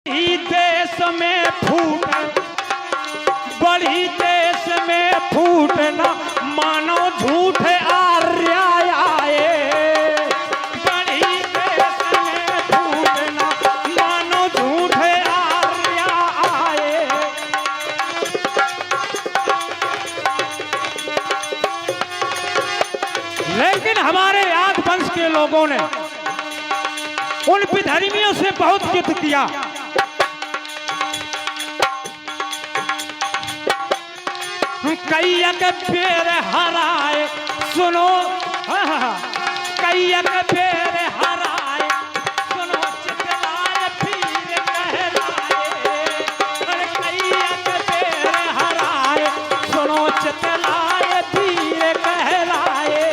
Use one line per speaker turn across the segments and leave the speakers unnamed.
ही देश में फूट, बड़ी देश में फूटना मानो झूठ आर्या आए। बड़ी देश में फूटना मानो झूठ आर्या आए। लेकिन हमारे याद वंश के लोगों ने उन विधर्मियों से बहुत युद्ध किया। कैया के पेड़ हराए, सुनो कैया के पेड़ हराए, सुनो चितलाए फिर कहलाए। अरे कैया के पेड़ हराए, सुनो चितलाए फिर कहलाए।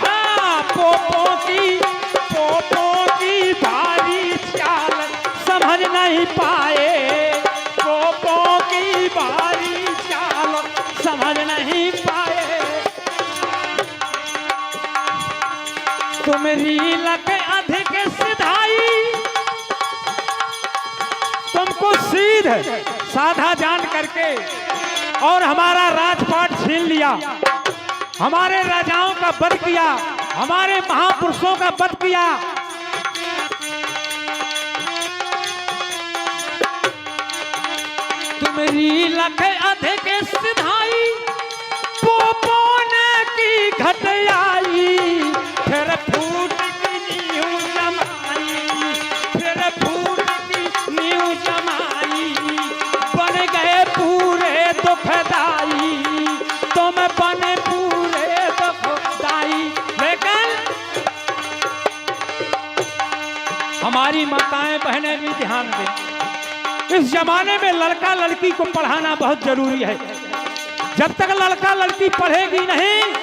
हाँ, पोपों की भारी चाल समझ नहीं पाए। बारी चाल समझ नहीं पाए। तुम रील के अधिक सिधाई, तुमको सीधे साधा जान करके और हमारा राजपाट छीन लिया, हमारे राजाओं का वध किया, हमारे महापुरुषों का वध किया। तुमरी लख अधिक सिधाई, पोपों ने की घटियाई। फिर फूट की नींव जमाई, फिर फूट की नींव जमाई। बन गए पूरे दुखदाई, तुम बने पूरे दुखदाई। लेकिन हमारी माताएं बहनें भी ध्यान दें, इस जमाने में लड़का लड़की को पढ़ाना बहुत जरूरी है। जब तक लड़का लड़की पढ़ेगी नहीं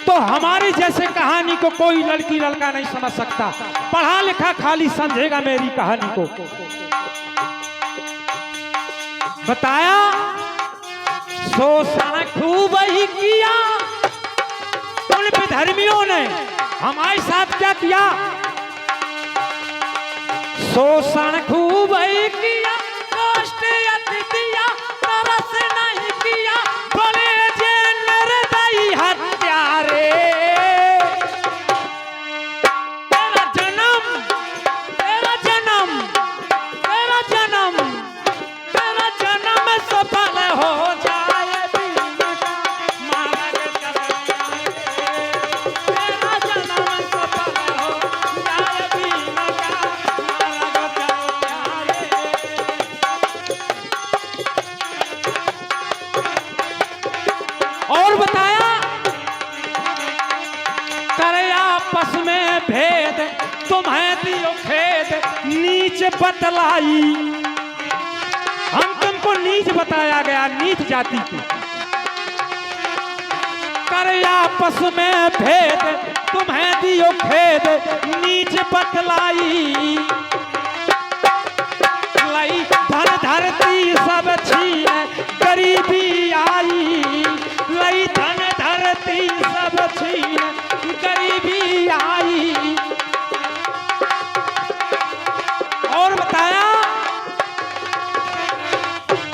तो हमारी जैसे कहानी को कोई लड़की लड़का नहीं समझ सकता। पढ़ा लिखा खाली समझेगा मेरी कहानी को। बताया शोषण खूब ही किया उन विधर्मियों ने, हमारे साथ क्या किया? शोषण खूब ही किया, कष्ट अति दिया, तरस नहीं किया, बड़े जे निर्दयी हत्यारे। तेरा जन्म, तेरा जन्म, तेरा जन्म, तेरा जन्म सफल हो जाए भीम का मार्ग चले। तेरा जन्म सफल हो जाए भीम का। और बताया करे आपस में भेद, तुम्हें दियो खेद नीच बतलाई। हम तुमको नीच बताया गया, नीच जाति की। करे आपस में भेद, तुम्हें दियो खेद नीच बतलाई। लाई धन धरती सब छीन गरीबी आई। लई धन धरती सब छीन गरीबी आई। और बताया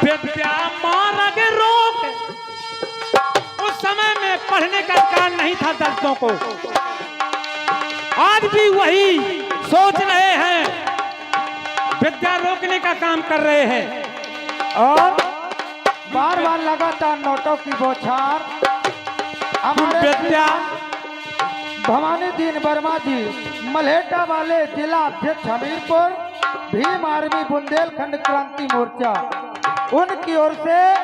विद्या मार्ग रोक, उस समय में पढ़ने का अधिकार नहीं था दर्शकों को। आज भी वही सोच रहे हैं, विद्या रोकने का काम कर रहे हैं। और
बार बार लगातार नोटों की बौछार। हमारे
विद्या
भवानी दीन वर्मा जी, मल्हेटा वाले जिला अध्यक्ष हमीरपुर, भीम आर्मी बुंदेलखंड क्रांति मोर्चा, उनकी ओर से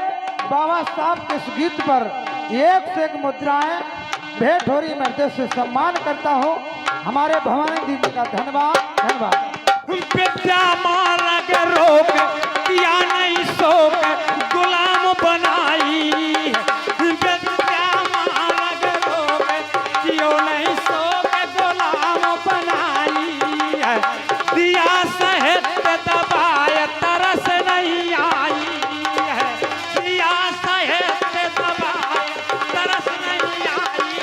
बाबा साहब के इस गीत पर एक से एक मुद्राएं भेंट हो रही। मैं हृदय से सम्मान करता हूँ हमारे भवानी दीन का। धन्यवाद, धन्यवाद।
विद्या मार्ग रोक किया नहीं शोक, गुलाम बनाई। विद्या मार्ग रोक कियो नहीं शोक, गुलाम बनाई। दिया साहित्य दबाए तरस नहीं आई। दिया साहित्य दबाए तरस नहीं आई।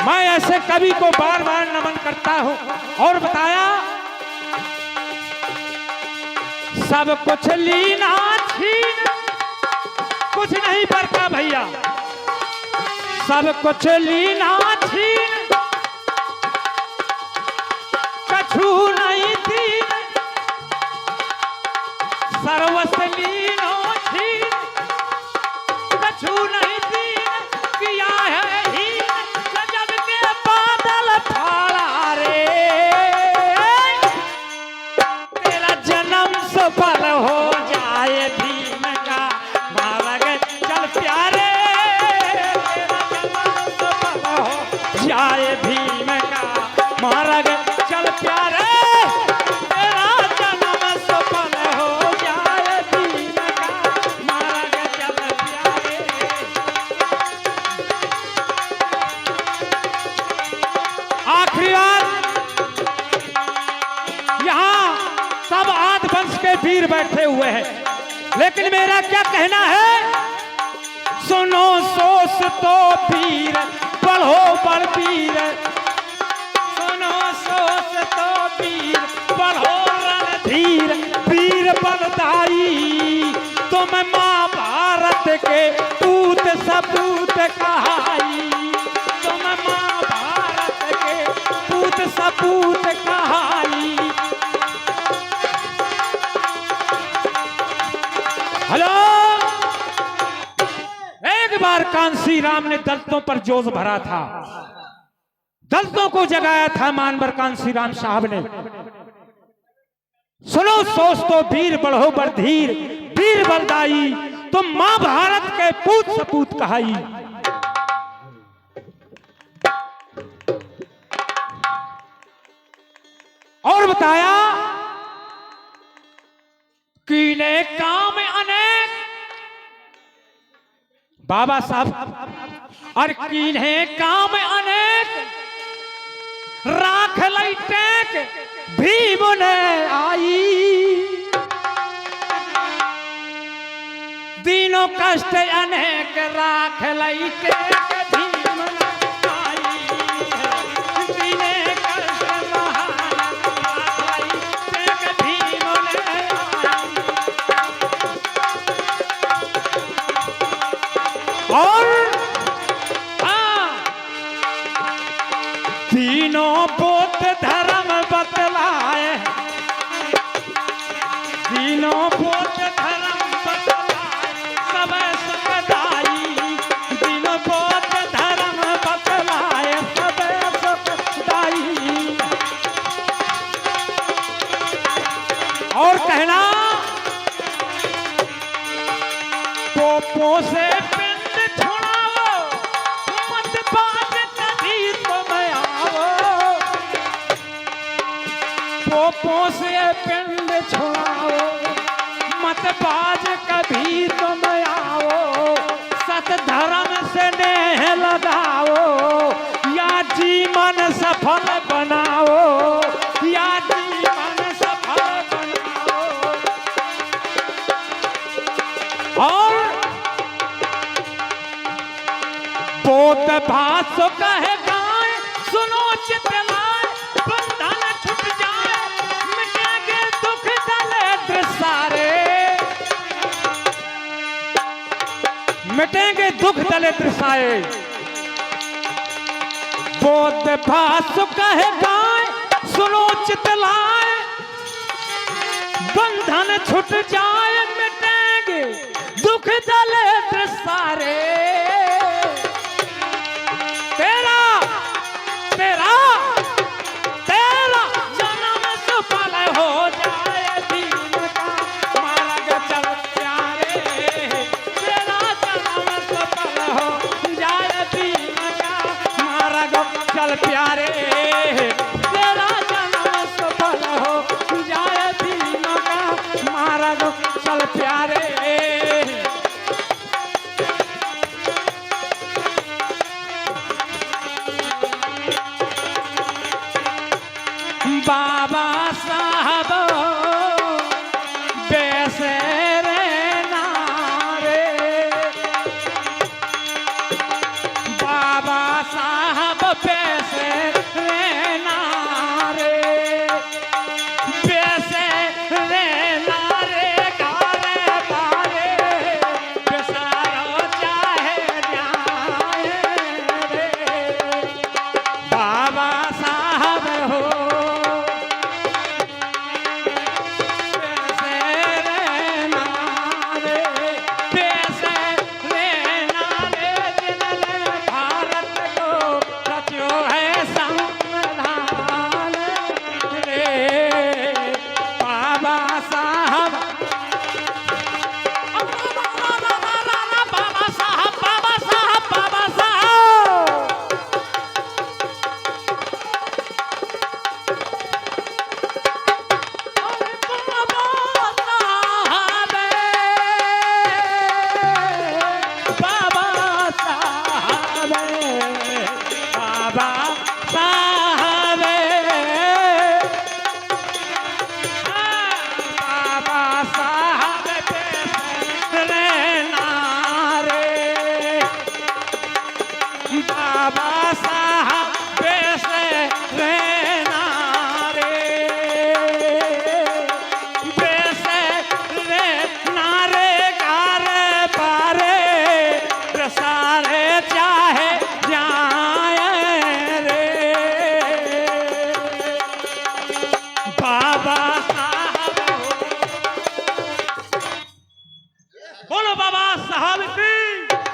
मैं ऐसे कवि को बार बार नमन करता हूं। और बताया सब कुछ लीना छीन कुछ नहीं बरता भैया, सब कुछ लीना छीन कछु नहीं दीन, सर्वस्व लीनो छीन कछु नहीं दीन, किया है हीन गजब के बादल फाड़ा रे, तेरा जन्म सफल हो जाए भीम का मार्ग चल प्यारे, तेरा जन्म सफल हो जाए भीम का मार्ग चल प्यारे, तेरा जन्म सफल हो जाए भीम का मार्ग चल प्यारे। आखिरी बात, यहाँ सब आदि वंश के वीर बैठे हुए हैं, लेकिन मेरा क्या कहना है, सुनो सोस तो वीर बढ़ो बड़ वीर, सुनो सोस तो वीर बढ़ो रणधीर, वीर बलदाई तुम महाभारत के पूत सपूत कहाई, तुम महाभारत के पूत सपूत कहाई। हेलो, एक बार कांसी राम ने दलितों पर जोश भरा था, दलितों को जगाया था मानवर कांसी राम साहब ने। सुनो सोच तो वीर बढ़ो बड़धीर, वीर बलदाई तुम महाभारत के पूत सपूत कहाई। और बताया कीने काम अनेक, बाबा साहब और कीने काम अनेक राख लई टेक भीम ने आई, दीनों कष्ट अनेक राख लई टेक भीम ने आई, दीने कष्ट महान राख लई टेक भीम ने आई। और तीनों बौद्ध धर्म बतलाए, तीनों बौद्ध धर्म बतलाए सब सुखदाई, तीनों बौद्ध धर्म बतलाए सब सुखदाई। और कहना पोपों से पिंड छुड़ाओ मत बाज कभी तुम आओ, पोपों से पिंड छुड़ाओ मत बाज कभी तुम आओ, सत धर्म से नेह लगाओ या जीवन सफल बनाओ, या जीवन सफल बनाओ। और पोत भाषो कहे गाय सुनो चितलाए, बंधन छूट जाए मिटेंगे दुख दले सारे, मिटेंगे दुख दले सारे। बौद्ध भाषो कहे गाय सुनो चितलाए, बंधन छूट जाए मिटेंगे दुख दले सारे, तेरा तेरा तेरा जन्म सफल हो जाए भीम का मार्ग चल प्यारे, तेरा जन्म सफल हो जाए भीम का मार्ग चल प्यारे।